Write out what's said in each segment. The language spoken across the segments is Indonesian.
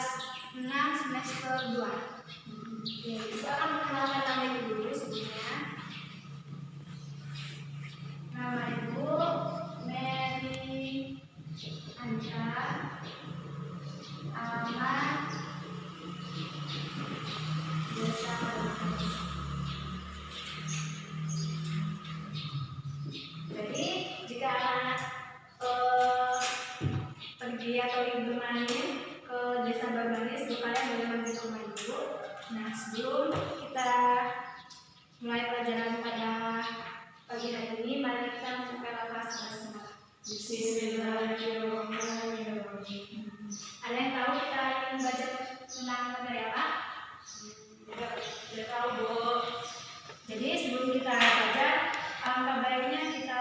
kelas 6 semester 2. Oke, Ibu akan mengenalkan nama Ibu dulu sebelumnya. Nama Ibu Mary Anca, alamat Desa Barbanis. Jadi jika anak pergi atau libur main ke Desa Barbanis, kalian boleh mampir ke rumah Ibu. Nah, sebelum kita mulai pelajaran pada pagi hari ini, mari kita membuka lafaz basmalah. Bismillahirrahmanirrahim. Ada yang tahu kita ingin baca tentang materi apa? Tidak tahu, Bu. Jadi sebelum kita baca, alangkah baiknya kita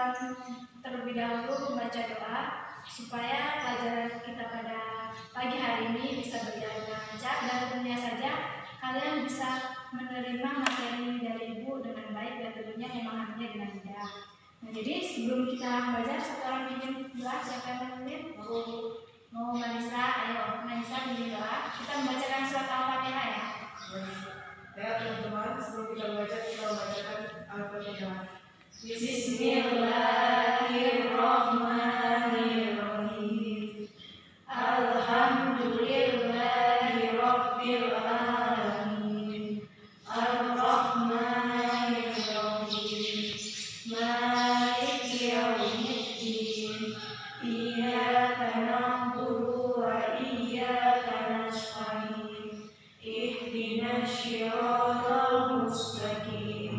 terlebih dahulu membaca doa supaya pelajaran kita pada pagi hari ini bisa berjalan lancar dan tentunya saja kalian bisa menerima materi dari Ibu dengan baik dan tentunya memahaminya dengan mudah. Nah, jadi sebelum kita belajar, satu orang bikin doa. Siapa yang memimpin? Mau Manisa? Ayo, Manisa bikin doa. Kita membacakan surat Al-Fatihah ya. Ya teman-teman, sebelum kita membaca, kita membacakan Al-Fatihah. Bismillahirrahmanirrahim. Alhamdulillahirabbil alamin. Ar-Rahmanir-Rahim. Maliki yaumiddin. Iyyaka na'budu wa iyyaka nasta'in. Ihdinas shiratal mustaqim.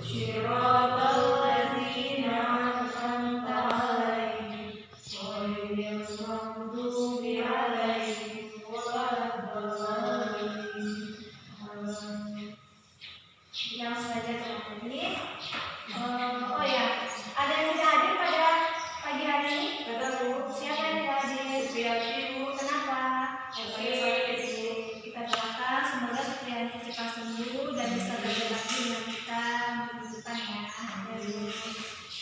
Shiratal ladzina an'amta 'alaihim ghairil maghdubi 'alaihim waladdallin. Yang saja tadi. Oh ya, ada yang tidak hadir pada pagi hari ini? Siapa yang tidak hadir? Ibu, kenapa? Oke, kita doakan semoga Supriyani cepat sembuh dan bisa belajar lagi dengan kita minggu depan ya.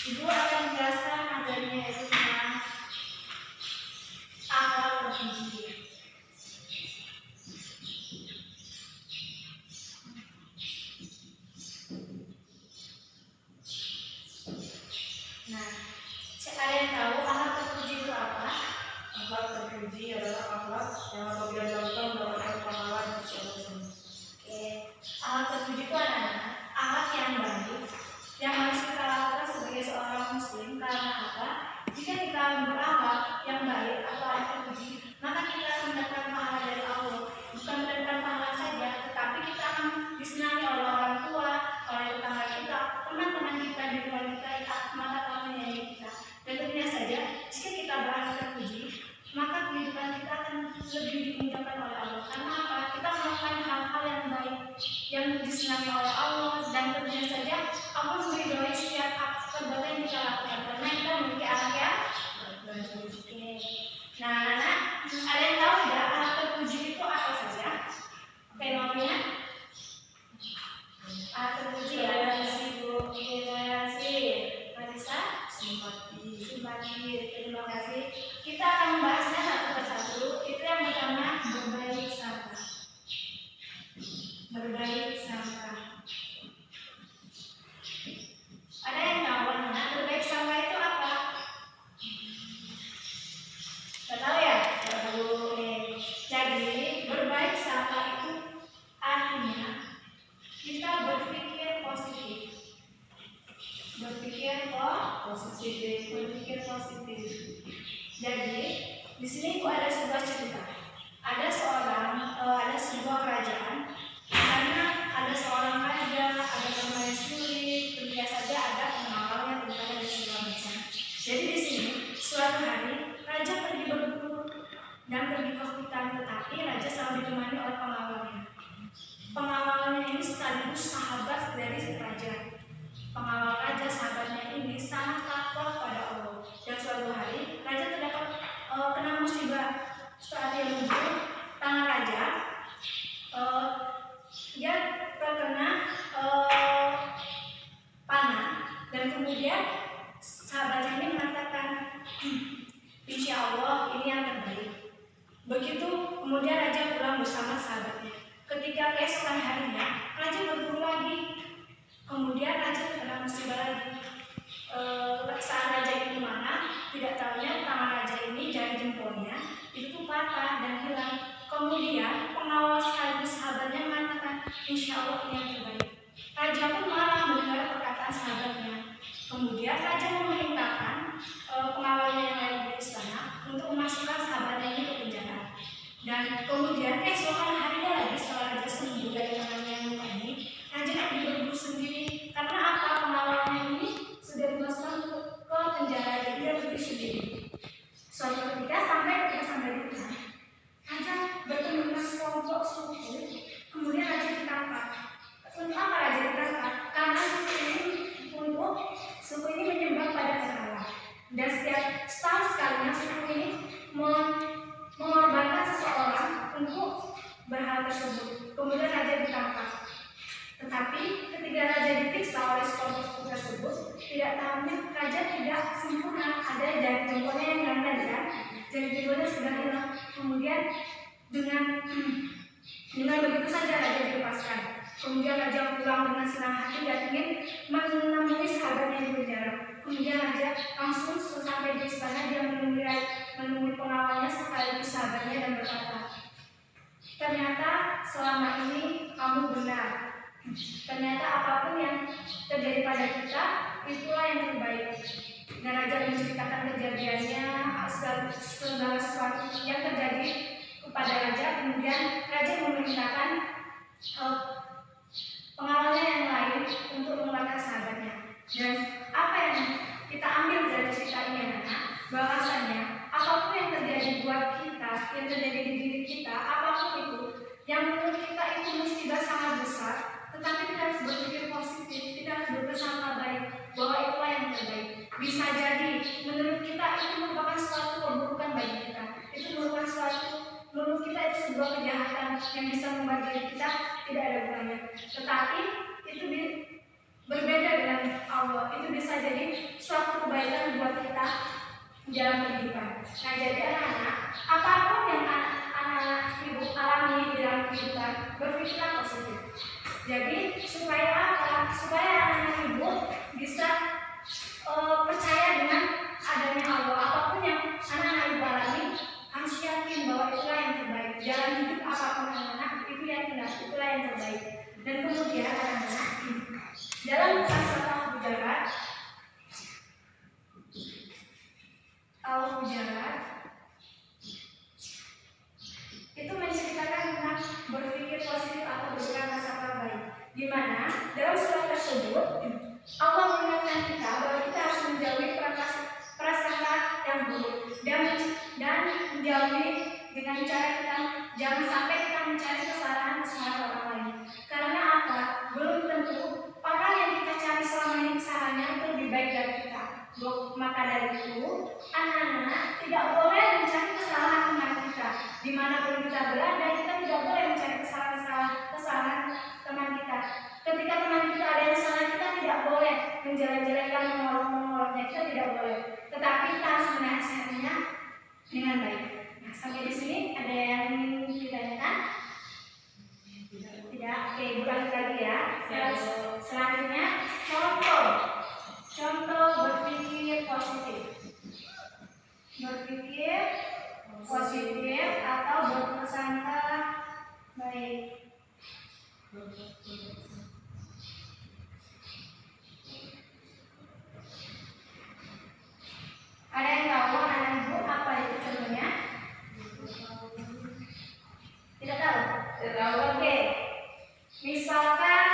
Ibu akan menjelaskan materinya itu tentang akhlak terpuji. Nah, ada yang tahu akhlak terpuji itu apa? Akhlak terpuji adalah akhlak yang apabila dilakukan mendapatkan pahala di sisi Allah. Oke, akhlak terpuji itu adalah akhlak yang baik yang harus kita lakukan sebagai seorang muslim. Karena apa? Jika kita berakhlak yang baik atau akhlak terpuji, maka kita akan mendapatkan pahala dari Allah. Bukan mendapatkan pahala saja, tetapi kita akan disenangi oleh orang tua, oleh tetangga kita, teman-teman kita di luar kita, mata temannya kita. Dan tentunya saja, jika kita berakhlak terpuji, maka kehidupan kita akan lebih dimudahkan oleh Allah. Karena apa? Kita melakukan hal-hal yang baik yang disenangi oleh Allah, dan tentunya saja Allah meridhoi setiap perbuatan yang kita lakukan karena kita memiliki akhlak yang baik. Nah, anak-anak, ada yang tahu tidak akhlak terpuji itu apa saja? Fenomena akhlak terpuji toleransi, Marisa, simpati. Terima kasih. Kita akan membahasnya satu persatu. Itu yang pertama, berbaik sangka. Berbaik sangka. Ada yang tahu anak berbaik sangka itu apa? Tidak tahu ya? Tidak tahu. Jadi berbaik sangka itu artinya kita berpikir positif. Berpikir positif. Jadi di sini ada sebuah cerita. Ada sebuah kerajaan. Di sana ada seorang raja, ada permaisuri, tentunya saja ada pengawalnya, tentunya ada segala macam. Jadi di sini suatu hari raja pergi berburu dan pergi ke hutan, tetapi raja selalu ditemani oleh pengawalnya. Pengawalnya ini sekaligus sahabat dari raja. Pengawal raja, sahabatnya ini sangat takwa pada Allah. Dan suatu hari raja terdapat kena musibah. Saat dia menuju tangan raja, dia terkena panah, dan kemudian sahabatnya ini mengatakan, insya Allah ini yang terbaik. Begitu kemudian raja pulang pulang bersama sahabatnya. Ketika keesokan harinya, raja berburu lagi. Kemudian raja terkena musibah lagi. Saat raja itu kemana, tidak tahunya tangan raja ini jari jempolnya itu tuh patah dan hilang. Kemudian pengawal sekaligus sahabatnya mengatakan, insya Allah ini yang terbaik. Raja pun marah mendengar perkataan sahabatnya. Kemudian raja memerintahkan pengawalnya yang lain di istana untuk memasukkan sahabatnya ini ke penjara. Dan kemudian keesokan harinya lagi setelah raja sembuh dari tangannya yang luka ini, raja pergi berburu sendiri. Karena apa? Pengawalnya ini sudah dimasukkan ke penjara, jadi dia pergi sendiri. Suatu ketika sampai di hutan, raja bertemu dengan sekelompok suku. Kemudian raja ditangkap. Untuk apa raja ditangkap? Karena suku ini menyembah pada berhala. Dan setiap setahun sekalinya suku ini mengorbankan seseorang untuk berhala tersebut. Kemudian raja ditangkap. Tetapi ketika raja diperiksa oleh sekelompok suku tersebut, tidak tahunya raja tidak sempurna. Ada jari jempolnya yang hilang kan? Jari jempolnya sudah hilang. Kemudian dengan begitu saja raja dilepaskan. Kemudian raja pulang dengan senang hati dan ingin menemui sahabatnya di penjara. Kemudian raja langsung sampai di istana, dia menemui pengawalnya sekaligus sahabatnya dan berkata, ternyata selama ini kamu benar. Ternyata apapun yang terjadi pada kita, itulah yang terbaik. Dan raja menceritakan kejadiannya, segala sesuatu yang terjadi kepada raja. Kemudian raja memerintahkan pengawalnya yang lain untuk mengeluarkan sahabatnya. Dan apa yang kita ambil dari cerita ini anak-anak, bahwasanya apapun yang terjadi buat kita, yang terjadi di diri kita, apapun itu, yang menurut kita itu musibah sangat besar, tetapi kita harus berpikir positif, kita harus berprasangka baik bahwa itulah yang terbaik. Bisa jadi menurut kita itu merupakan suatu keburukan bagi kita, itu merupakan menurut kita itu sebuah kejahatan yang bisa membuat diri kita tidak ada gunanya. Tetapi itu berbeda dengan Allah, itu bisa jadi suatu kebaikan buat kita dalam kehidupan. Nah, jadi anak-anak, apapun yang anak-anak ibu alami di dalam kehidupan, berpikirlah positif. Jadi supaya apa? Supaya anak-anak ibu bisa percaya dengan adanya Allah. Apapun yang anak-anak ibu alami, harus yakin bahwa itulah yang terbaik. Jalan hidup apapun anak-anak, itu yakinlah itulah yang terbaik. Dan kemudian anak-anak, dalam Al-Hujurat itu menceritakan tentang berpikir positif atau berprasangka baik. Di mana dalam surat tersebut Allah mengingatkan kita bahwa kita harus menjauhi prasangka yang buruk dan menjauhi dengan cara kita jangan sampai kita mencari kesalahan orang lain. Karena apa? Belum tentu orang yang kita cari selama ini kesalahannya itu lebih baik dari kita. Maka dari itu, anak-anak tidak boleh mencari kesalahan teman kita. Dimanapun kita berada, kita tidak boleh mencari kesalahan teman kita. Ketika teman kita ada yang salah, kita tidak boleh menjelek-jelekan, mengolok-oloknya, kita tidak boleh. Tetapi kita harus menasihatinya dengan baik. Nah, sampai di sini ada yang ingin ditanyakan? Tidak. Oke, ulangi lagi ya. Selanjutnya, contoh berpikir positif. Berpikir positif atau berprasangka baik. Ada yang tahu anak ibu apa itu contohnya? Tidak tahu? Tidak tahu. Oke. Misalkan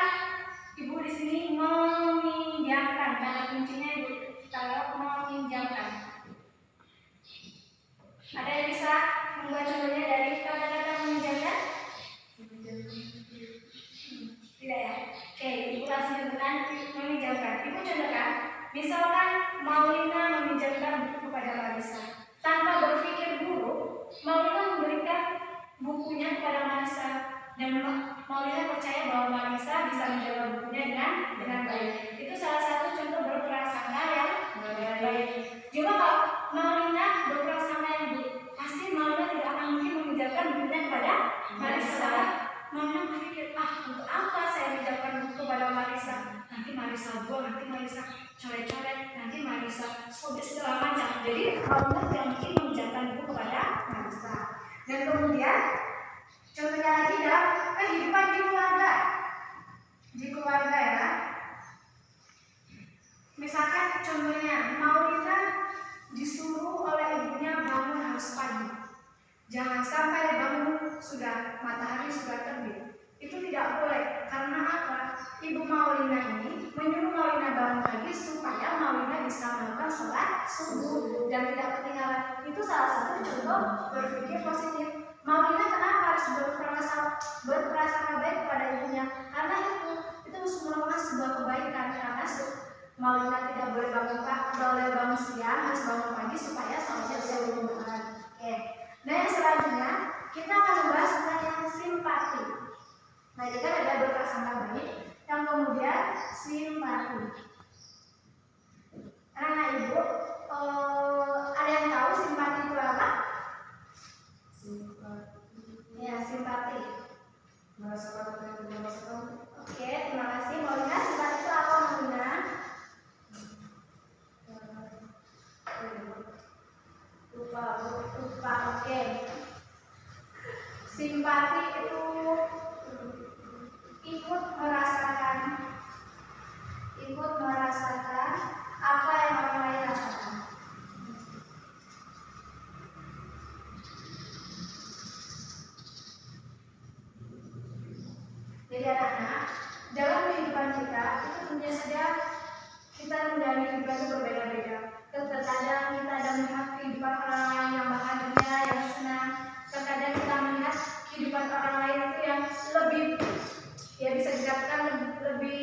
ibu di sini meminjamkan, kata kuncinya ibu kalau meminjamkan. Ada yang bisa membuat contohnya dari kata-kata meminjamkan? Tidak ya? Oke, ibu langsung contohkan meminjamkan. Ibu contohkan, misalkan Maulina meminjamkan buku kepada Marisa. Tanpa berpikir buruk, Maulina memberikan bukunya kepada Marisa. Dan Maulina percaya bahwa Marisa bisa menjaga bukunya dengan baik. Itu salah satu contoh berprasangka yang baik. Coba kalau Maulina berprasangka yang buruk, pasti Maulina tidak akan mungkin meminjamkan bukunya kepada Marisa. Maulina tidak mungkin mengucapkan itu kepada Marisa. Dan kemudian contohnya lagi dalam kehidupan di keluarga. Di keluarga ya. Misalkan contohnya Maulina disuruh oleh ibunya bangun harus pagi. Jangan sampai bangun sudah matahari sudah terbit. Itu tidak boleh. Karena apa? Ibu Maulina ini menyuruh Maulina bangun pagi supaya Maulina bisa melakukan sholat subuh dan tidak ketinggalan. Itu salah satu contoh berpikir positif. Maulina kenapa harus berprasangka baik kepada ibunya? Karena itu merupakan sebuah kebaikan. Karena Maulina tidak boleh bangun siang, harus bangun pagi supaya sholatnya bisa berjamaah. Oke. Nah yang selanjutnya kita akan membahas tentang yang simpati. Nah jadi kan ada berprasangka baik, yang kemudian simpati. Anak ibu, ada yang tahu simpati itu apa? Ya, simpati. Merasakan apa yang kita rasakan. Oke, terima kasih. Maulina, simpati itu apa Maulina? Lupa. Oke. Simpati itu ikut merasakan apa yang orang lain rasakan. Jadi anak-anak, dalam kehidupan kita itu tentunya saja kita menjalani kehidupan itu berbeda-beda. Terkadang kita ada melihat kehidupan orang lain yang bahagia, yang senang. Terkadang kita melihat kehidupan orang lain itu yang lebih, ya bisa dikatakan lebih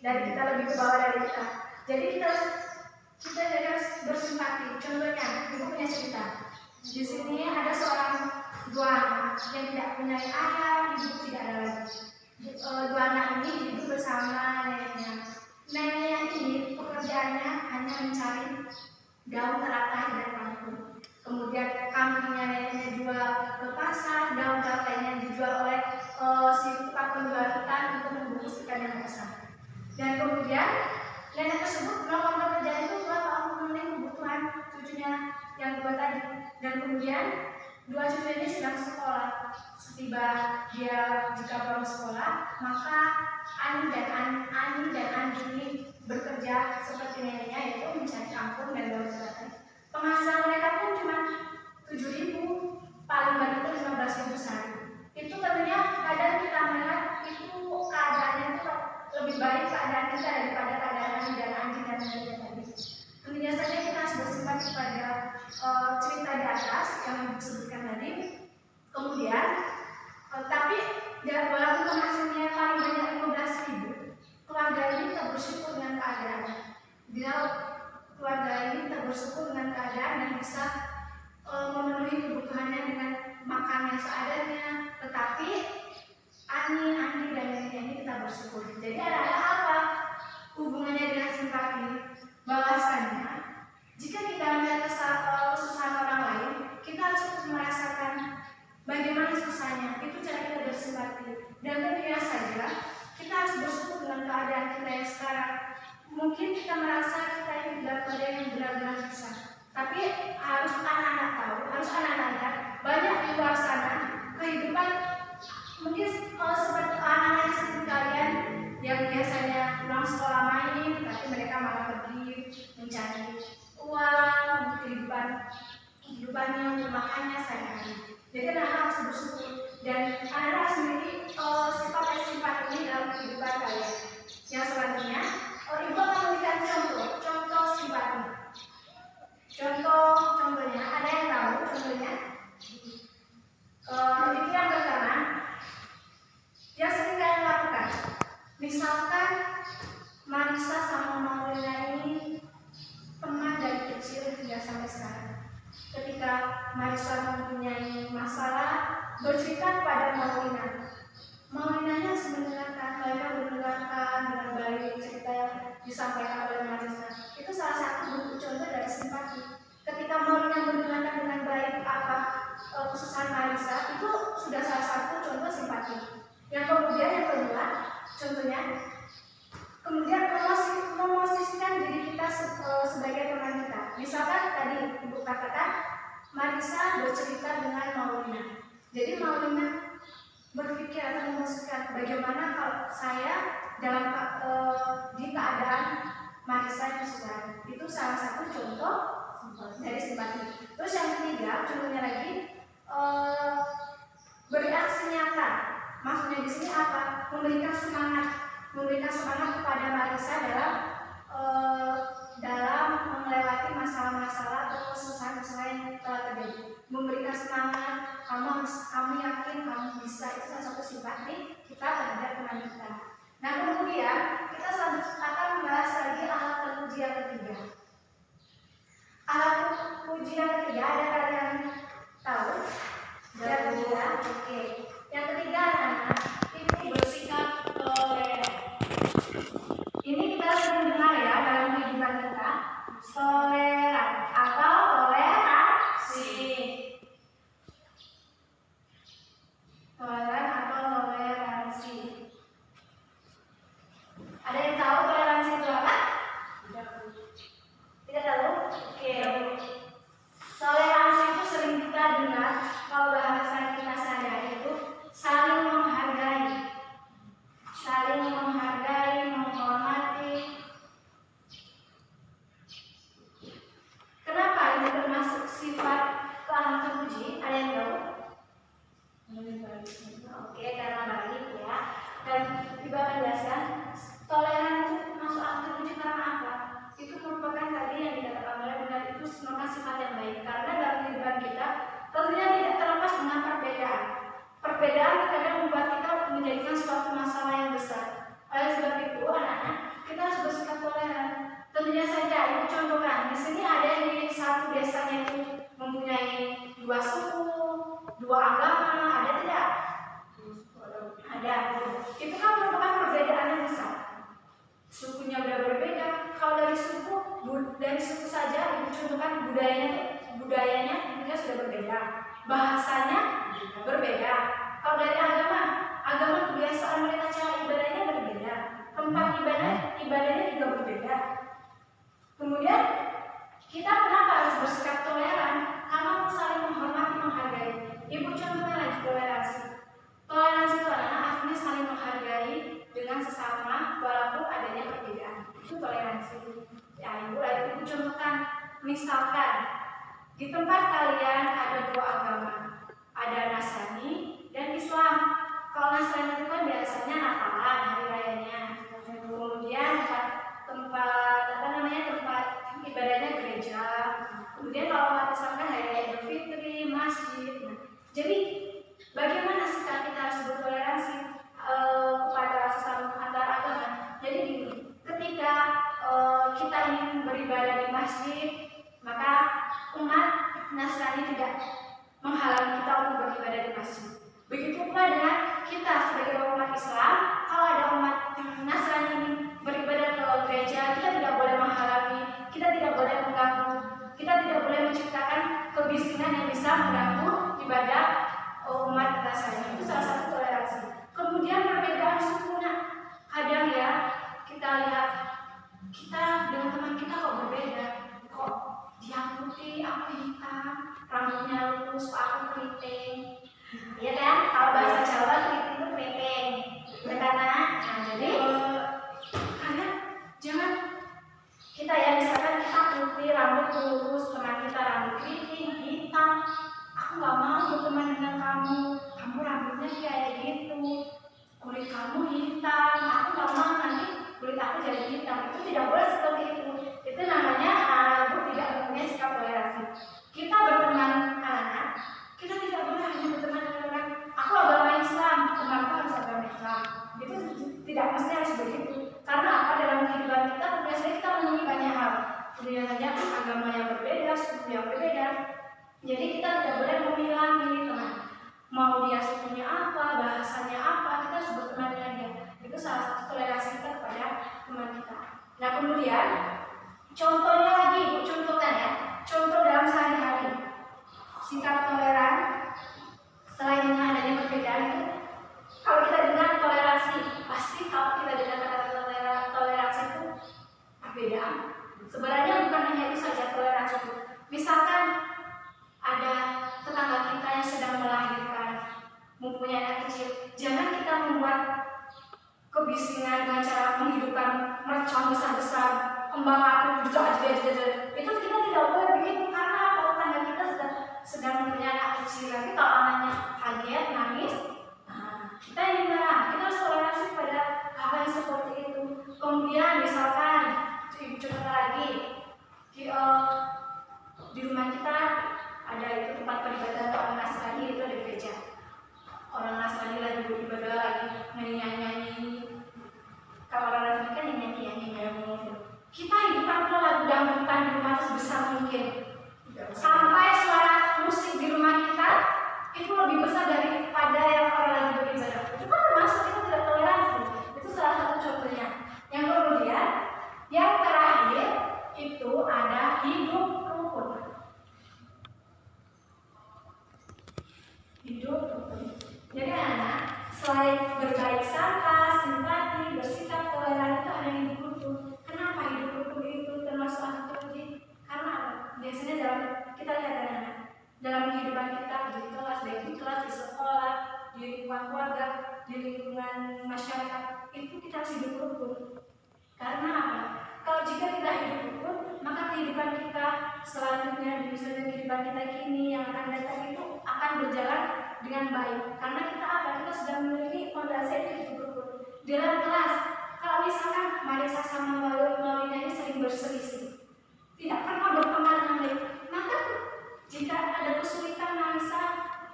dari kita, lebih ke bawah dari kita. Jadi kita harus bersimpati. Contohnya, ibu punya cerita. Di sini ada seorang dua anak yang tidak punya ayah, ibu tidak ada lagi. Dua anak ini hidup bersama neneknya. Neneknya ini pekerjaannya hanya mencari daun teratai dari kampung. Kemudian kambingnya neneknya jual ke pasar, daun teratainya dijual oleh si tukang penjual ikan untuk membungkus ikan yang besar. Dan kemudian nenek tersebut melakukan pekerjaan itu buat memenuhi kebutuhan cucunya yang dua tadi. Dan kemudian dua cucu ini sedang sekolah. Setiba dia jika pulang sekolah, maka Ani dan Andi ini bekerja seperti neneknya, yaitu mencari kangkung dan daun teratai. Penghasilan mereka pun cuma 7.000, paling banyak itu 15.000 sehari. Itu tentunya kadang kita melihat itu keadaannya itu lebih baik keadaan kita daripada keadaan Ani dan Andi dan neneknya tadi. Tentunya saja kita harus bersimpati pada cerita di atas yang disebutkan tadi. Kemudian, tapi walaupun penghasilnya paling banyak 15.000, keluarga ini tetap bersyukur dengan keadaan. Bila keluarga ini tetap bersyukur dengan keadaan dan bisa memenuhi kebutuhannya dengan makan yang seadanya, tetapi Ani, Andi, dan neneknya ini tetap bersyukur. Jadi ada apa hubungannya dengan simpati? Bahwasannya jika kita melihat kesusahan orang lain, kita harus merasakan bagaimana susahnya. Itu cara kita bersimpati. Dan tentunya saja kita harus bersyukur dengan keadaan kita yang sekarang. Mungkin kita merasa kita ini dalam keadaan yang benar-benar susah, tapi harus anak-anak tahu, harus anak-anak lihat banyak di luar sana kehidupan mungkin seperti anak-anak seperti kalian yang biasanya pulang sekolah main, tapi mereka malah pergi mencari uang untuk kehidupannya, untuk makannya sehari-hari. Jadi anak-anak harus bersyukur dan anak-anak harus memiliki sifat simpati ini dalam kehidupan kalian. Yang selanjutnya, ibu akan memberikan contoh simpati. Contohnya, ada yang tahu contohnya? Itu yang pertama, yang sering kalian lakukan. Misalkan Marisa sama Maulina ini teman dari kecil hingga sampai sekarang. Ketika Marisa mempunyai masalah, bercerita kepada Maulina. Maulinanya harus mendengarkan, mereka mendengarkan dengan baik cerita yang disampaikan oleh Marisa. Itu salah satu bentuk contoh dari simpati. Ketika Maulina mendengarkan dengan baik apa kesusahan Marisa, itu sudah salah satu contoh simpati. Yang kemudian yang kedua, contohnya, kemudian memosisikan diri kita sebagai teman kita. Misalkan tadi Ibu katakan Marisa bercerita dengan Maulina. Jadi Maulina berpikir atau memutuskan bagaimana kalau saya dalam di keadaan Marisa yang sedang. Itu salah satu contoh dari simpati. Terus yang ketiga, contohnya lagi bereaksi nyata. Maksudnya di sini apa? Memberikan semangat kepada Marisa dalam melewati masalah-masalah atau kesusahan-kesusahan yang telah terjadi. Memberikan semangat, kamu yakin kamu bisa. Itu salah satu simpati kita terhadap teman kita. Nah kemudian kita akan membahas lagi alat terpuji yang ketiga. Alat terpuji yang ketiga ada kalian tahu? Yang ketiga, oke. Yang ketiga anak-anak ini bersikap toleran. Ini kita sering dengar ya dalam kehidupan kita, toleran atau toleransi. Toleran atau toleransi. Ada yang tahu toleransi itu apa? Tidak tahu? Oke. Toleransi itu sering kita dengar kalau bahasa kita sehari-hari itu saling menghargai. Saling menghargai, menghormati. Kenapa ini termasuk sifat alat terpuji? Ada yang tahu? Oke, karena baik ya. Dan Ibu akan jelaskan toleran itu masuk alat terpuji karena apa? Itu merupakan tadi yang dikatakan oleh Bunda, itu merupakan sifat yang baik. Karena dalam kehidupan kita tentunya tidak terlepas dengan perbedaan. Perbedaan kadang membuat kita menjadikan suatu masalah yang besar. Oleh sebab itu, anak-anak, kita harus bersikap toleran. Tentunya saja, Ibu contohkan. Di sini ada yang di satu desanya itu mempunyai 2 suku, 2 agama, ada tidak? Ada. Itu kan merupakan perbedaan yang besar. Sukunya udah berbeda. Kalau dari suku saja, Ibu contohkan budayanya juga sudah berbeda. Bahasanya berbeda. Kalau dari agama kebiasaan mereka cara ibadahnya berbeda. Tempat ibadahnya juga berbeda. Kemudian kita kenapa harus bersikap toleran? Karena saling menghormati, menghargai. Ibu contohnya lagi toleransi. Toleransi itu adalah artinya saling menghargai dengan sesama walaupun adanya perbedaan. Itu toleransi. Ya, Ibu contohkan. Misalkan di tempat kalian ada 2 agama, ada Nasrani dan Islam. Kalau Nasrani itu kan biasanya Natalan hari rayanya. Kemudian tempat ibadahnya gereja. Kemudian kalau umat Islam kan hari raya Idul Fitri, masjid. Nah, jadi bagaimana sikap kita harus bertoleransi kepada sesama antar agama? Jadi ketika kita ingin beribadah di masjid, maka umat Nasrani tidak menghalangi kita untuk beribadah di masjid. Begitu pula dengan kita sebagai umat Islam, kalau ada umat Nasrani ingin beribadah ke gereja, kita tidak boleh menghalangi, kita tidak boleh mengganggu, kita tidak boleh menciptakan kebisingan yang bisa mengganggu ibadah umat Nasrani. Itu salah satu toleransi. Kemudian perbedaan suku, kadang ya kita lihat kita dengan teman kita kok berbeda, kok dia putih, aku hitam, rambutnya lurus, aku keriting. Iya kan? Kalau bahasa Jawa keriting itu keriting. Ya karena, jadi karena jangan kita ya misalkan kita putih, rambut lurus, teman kita rambut keriting, hitam. Aku nggak mau berteman dengan kamu. Kamu rambutnya kayak gitu, kulit kamu hitam. Aku nggak mau nanti kulit aku jadi hitam. Itu tidak boleh seperti itu. Itu namanya Ibu tidak mempunyai sikap toleransi. Kita berteman anak, kita tidak boleh hanya berteman dengan orang. Aku agama Islam, temanku harus agama Islam. Itu tidak mesti harus begitu. Karena apa? Dalam kehidupan kita biasanya kita menemui banyak hal. Tentunya saja agama yang berbeda, suku yang berbeda. Jadi kita tidak boleh memilih teman. Mau dia sukunya apa, bahasanya apa, kita harus berteman dengan dia. Itu salah satu toleransi kita kepada teman kita. Nah kemudian contohnya lagi, Ibu contohkan ya. Contoh dalam sehari-hari. Sikap toleran selain dengan adanya perbedaan itu, kalau kita dengar toleransi, pasti kalau kita dengar kata toleransi itu perbedaan. Sebenarnya bukan hanya itu saja toleransi kecil. Jangan kita membuat kebisingan dengan cara menghidupkan mercon besar-besar, kembang api itu kita tidak boleh begitu, karena kalau tangga kita sedang punya anak kecil, tapi kalau anaknya kaget nangis, nah, kita ini marah. Kita harus toleransi pada hal yang seperti itu. Kemudian misalkan contoh lagi di rumah kita ada itu tempat peribadatan orang Nasrani, itu ada gereja. Orang Nasrani lagi beribadah, lagi nyanyi. Kalau orang Nasrani kan nyanyi. Kita hidupkan lagu dangdutan di rumah itu sebesar mungkin. Sampai suara musik di rumah kita itu lebih besar daripada yang orang lagi beribadah. Itu kan termasuk kita tidak toleransi. Itu salah satu contohnya. Yang kemudian, yang terakhir itu ada hidup rukun. Hidup rukun. Jadi anak, selain berbaik sangka, simpati, bersikap toleran, itu ada hidup rukun. Kenapa hidup rukun itu termasuk satu kunci? Karena biasanya kita lihat anak-anak dalam kehidupan kita di kelas, baik di kelas, di sekolah, di lingkungan keluarga, di lingkungan masyarakat, itu kita harus hidup rukun. Karena apa? Kalau jika kita hidup rukun, maka kehidupan kita selanjutnya, misalnya kehidupan kita kini yang akan datang itu akan berjalan dengan baik. Karena kita apa? Kita sudah memiliki fondasi hidup rukun. Di dalam kelas, kalau misalkan Marisa sama Maulina ini sering berselisih, tidak pernah berteman dengan baik, maka jika ada kesulitan Marisa,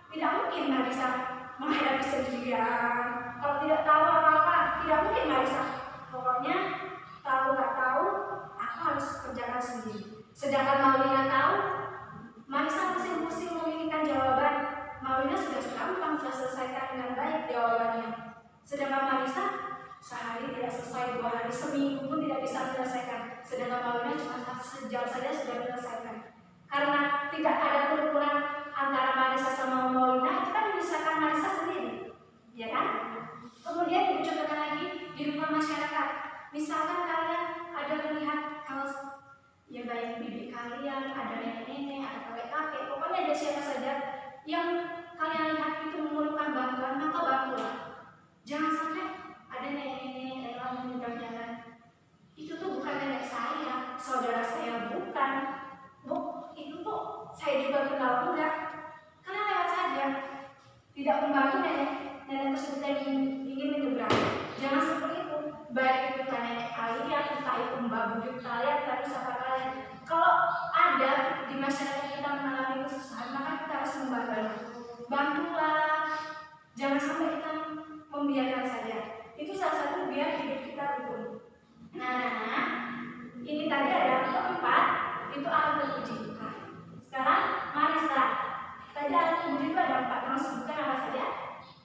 tidak mungkin Marisa menghadapi sendirian. Kalau tidak tahu apa-apa, tidak mungkin Marisa. Pokoknya tahu nggak tahu, aku harus kerjakan sendiri. Sedangkan Maulina tahu, Marisa pusing-pusing memikirkan jawaban. Maulina sudah gampang selesaikan dengan baik jawabannya. Sedangkan Marisa sehari tidak selesai, 2 hari, seminggu pun tidak bisa menyelesaikan. Sedangkan Maulina cuma sejam saja sudah menyelesaikan. Karena tidak ada kerukunan antara Marisa sama Maulina, itu kan menyelesaikan Marisa sendiri, ya kan? Kemudian dicontohkan lagi di lingkungan masyarakat. Misalkan kalian ada melihat kalau ya baik bibi kalian, ada nenek-nenek, ada kakek-kakek, pokoknya ada siapa saja yang kalian lihat itu memerlukan bantuan, maka bantulah. Jangan sampai ada nenek-nenek rela menyeberang jalan. Itu tuh bukan nenek saya, saudara saya bukan. Bu, itu tuh saya juga kenal enggak. Kalian lewat saja, tidak membantu nenek tersebut yang ingin menyeberang. Jangan seperti itu. Baik itu nenek kalian, entah itu mbak buyut kalian, entah itu siapa kalian. Kalau ada di masyarakat kita mengalami kesusahan, maka kita harus membantu. Bantulah. Jangan sampai kita membiarkan saja. Itu salah satu biar hidup kita rukun. Nah, ini tadi ada 4, itu alat terpuji. Sekarang Marisa, tadi alat terpuji itu ada 4, terus sebutkan apa saja?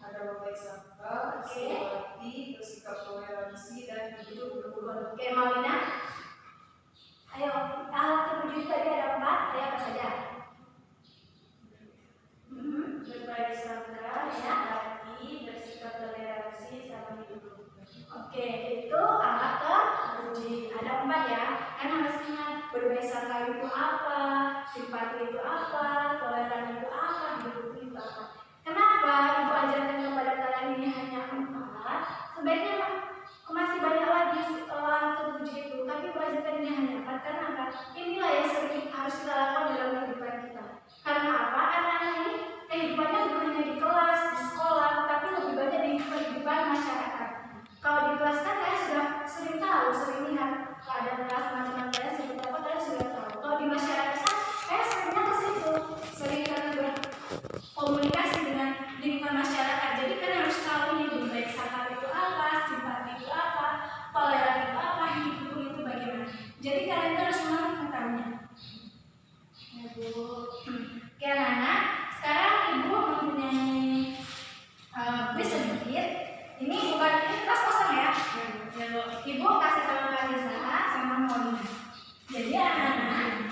Ada berbaik sangka, simpati, bersikap toleransi, dan hidup rukun. Oke, Maulina. Ayo, alat terpuji tadi ada 4, ayo apa saja? Berbaik sangka, simpati, bersikap toleransi, sama hidup rukun. Oke, itu alat terpuji. Ada 4 ya. Kan harus ingat berbaik sangka itu apa, simpati itu apa, toleran itu apa, hidup rukun itu apa. Kenapa ibu ajarkan kepada kalian ini hanya 4? Sebaiknya masih banyak lagi alat terpuji itu, tapi ibu ajarkan ini hanya 4 karena apa? Inilah yang sering harus kita lakukan dalam kehidupan kita. Karena apa? Anak-anak ini kehidupannya bukan hanya di kelas, di sekolah, tapi lebih banyak di kehidupan masyarakat. Kalau di kelas kan kalian sudah sering tahu, sering lihat keadaan kelas teman-teman kalian seperti apa, kalian sudah tahu. Kalau di masyarakat kan kalian seringnya ke situ, sering kalian berkomunikasi dengan lingkungan masyarakat. Jadi kalian harus tahu nih baik sangka itu apa, simpati itu apa, toleran itu apa, hidup rukun itu bagaimana. Jadi kalian harus mengetahuinya. Ya Bu. Oke anak-anak, sekarang ibu mempunyai kuis sedikit. Ini bukan ini kelas kosong ya. Ibu kasih sama Marisa sama Maulina. Jadi anak-anak,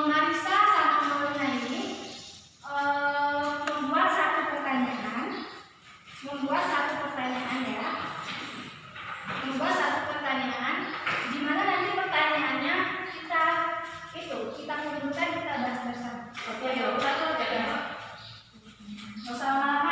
Marisa sama Maulina ini membuat satu pertanyaan ya. Membuat satu pertanyaan di mana nanti pertanyaannya kita kumpulkan, kita bahas bersama. Oke, ya, nggak usah lama-lama.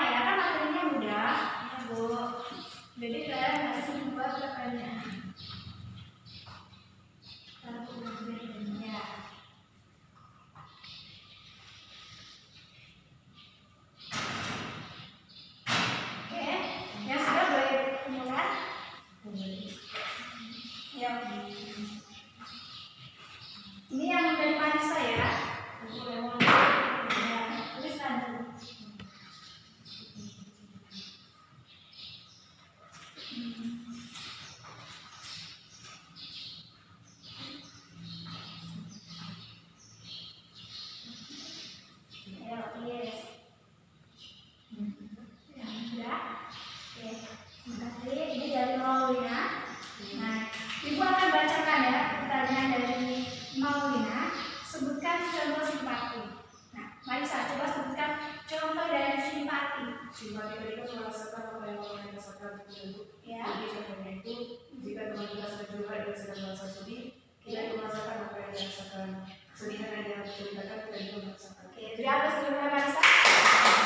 Ya, sudah. Oke, terima kasih. Ini dari Maulina. Nah, Ibu akan bacakan ya pertanyaan dari Maulina. Sebutkan contoh simpati. Nah, Marisa coba sebutkan contoh dari simpati. Simpati tadi kan merasakan apa yang orang lain rasakan gitu ya, Bu. Ya. Jadi contohnya itu jika teman kita sedang curhat dan sedang merasa sedih, kita itu merasakan apa yang dia rasakan. Kesedihan yang dia ceritakan kita juga merasakan. Oke, beri aplaus dulu ya Marisa.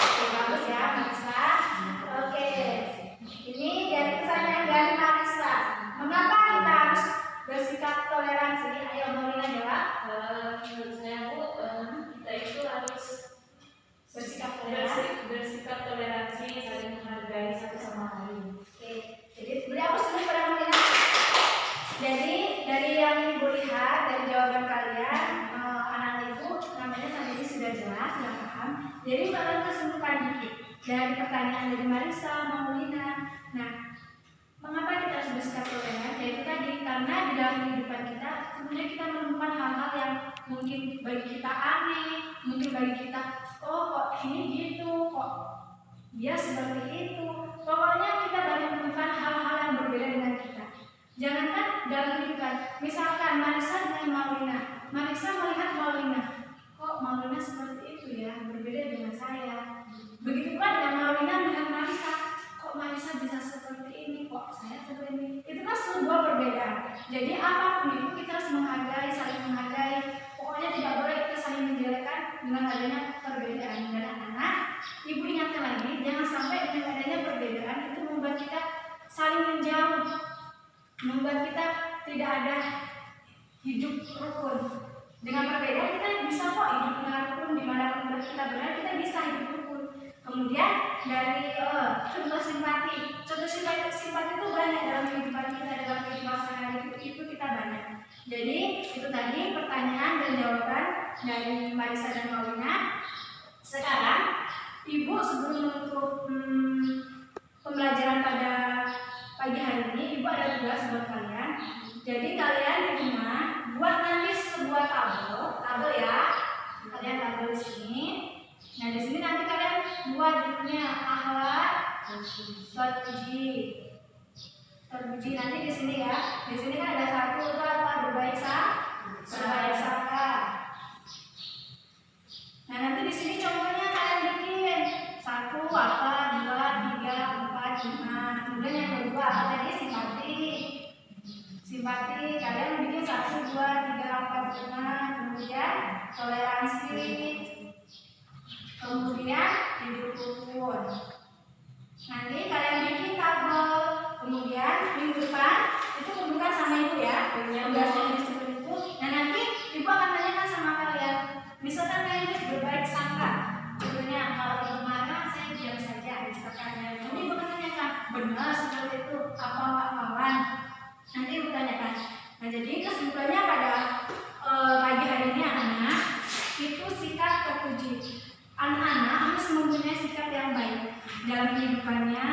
Oke, bagus ya Marisa. Oke, ini dari pertanyaan dari Marisa. Mengapa kita harus bersikap toleransi? Ayo Maulina jawab. Menurut saya Bu, kita itu harus Bersikap toleransi. bersikap toleransi, saling menghargai satu sama lain. Oke, jadi beri aplaus dulu pada Maulina. Jadi dari yang Ibu lihat dari jawaban kalian, anak-anak Ibu namanya tadi ini sudah jelas, sudah paham. Jadi kalian kesimpulan dikit dari pertanyaan dari Marisa, Maulina. Nah, mengapa kita harus bersikap toleran? Yaitu tadi karena di dalam kehidupan kita sebenarnya kita menemukan hal-hal yang mungkin bagi kita aneh, mungkin bagi kita kok ini gitu, kok dia seperti itu. Pokoknya kita banyak menemukan hal-hal yang berbeda dengan kita. Jangankan dalam kehidupan, misalkan Marisa dengan Maulina. Marisa melihat Maulina, kok Maulina seperti itu ya, berbeda dengan saya. Begitu pula dengan Maulina melihat Marisa, kok Marisa bisa seperti ini, kok saya seperti ini. Itu kan sebuah perbedaan. Jadi apapun itu kita harus menghargai, saling menghargai. Pokoknya tidak boleh kita saling menjelekkan dengan adanya perbedaan. Dan anak-anak, Ibu ingatkan lagi, jangan sampai dengan adanya perbedaan itu membuat kita saling menjauh, membuat kita tidak ada hidup rukun. Dengan perbedaan kita bisa kok hidup dengan rukun, dimanapun kita berada kita bisa hidup rukun. Kemudian dari contoh simpati itu banyak dalam kehidupan kita, dalam kehidupan sehari-hari itu kita banyak. Jadi itu tadi pertanyaan dan jawaban dari Marisa dan Maulina. Sekarang Ibu sebelum menutup pembelajaran pada pagi hari ini, Ibu ada tugas buat kalian. Jadi kalian di rumah buat nanti sebuah tabel ya. Kalian tabel di sini. Nah di sini nanti kalian buat judulnya akhlak terpuji. Nanti di sini ya. Di sini kan ada satu itu apa berbaik sangka. Nah nanti di sini contohnya kalian bikin 1 apa 2 3 4 5. Kemudian yang kedua apa tadi simpati kalian bikin 1 2 3 4 5. Kemudian toleransi. Kemudian hidup rukun. Nanti kalian bikin tabel. Kemudian minggu depan itu bukan sama Ibu ya. Tugasnya seperti itu. Nah nanti Ibu akan tanyakan sama kalian. Misalkan kalian berbaik sangka. Contohnya kalau Ibu marah saya diam saja. Misalkan nanti Ibu akan tanyakan benar seperti itu apa kawan. Nanti Ibu tanyakan. Nah jadi kesimpulannya pada pagi hari ini anak-anak itu sikap terpuji. Anak-anak harus mempunyai sikap yang baik dalam kehidupannya,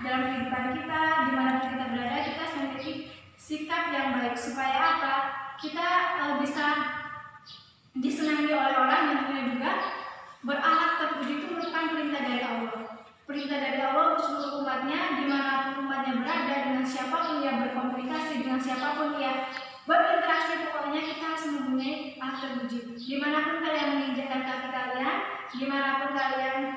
dalam kehidupan kita, dimanapun kita berada, kita harus memiliki sikap yang baik supaya apa? Kita bisa disenangi oleh orang dan juga berakhlak terpuji itu merupakan perintah dari Allah. Perintah dari Allah untuk seluruh umatnya, dimanapun umatnya berada, dengan siapapun dia berkomunikasi, dengan siapapun dia berinteraksi, pokoknya kita harus mempunyai akhlak terpuji. Dimanapun kalian menginjakkan kaki kalian, dimanapun kalian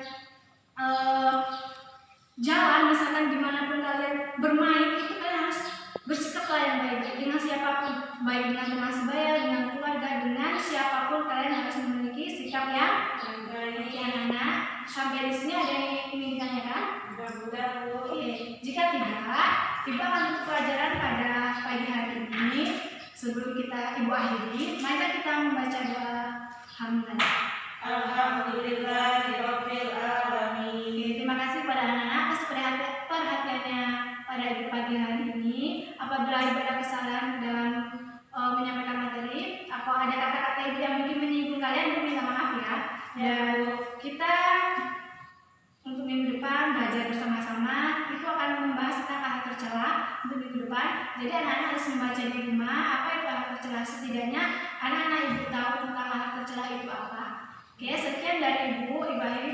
jalan, misalkan dimanapun kalian bermain, itu kalian harus bersikaplah yang baik dengan siapapun, baik dengan teman sebaya, dengan keluarga, dengan siapapun kalian harus memiliki sikap yang baik. Anak-anak, sampai di sini ada yang ingin ditanyakan? Mudah-mudahan Bu. Oke, jika tidak, Ibu akan tutup pelajaran pada pagi hari ini. Sebelum kita Ibu akhiri, mari kita membaca doa hamdan. Alhamdulillahirabbil alamin. Terima kasih pada anak-anak atas perhatiannya pada pagi hari ini. Apabila Ibu ada kesalahan dalam menyampaikan materi, atau ada kata-kata Ibu yang mungkin menyinggung kalian, Ibu minta maaf ya. Dan kita untuk minggu depan belajar bersama-sama itu akan membahas tentang hal tercela untuk minggu depan. Jadi anak-anak harus membaca di rumah apa itu hal tercela, setidaknya anak-anak Ibu tahu tentang hal tercela itu apa. Oke, sekian dari Ibu akhiri.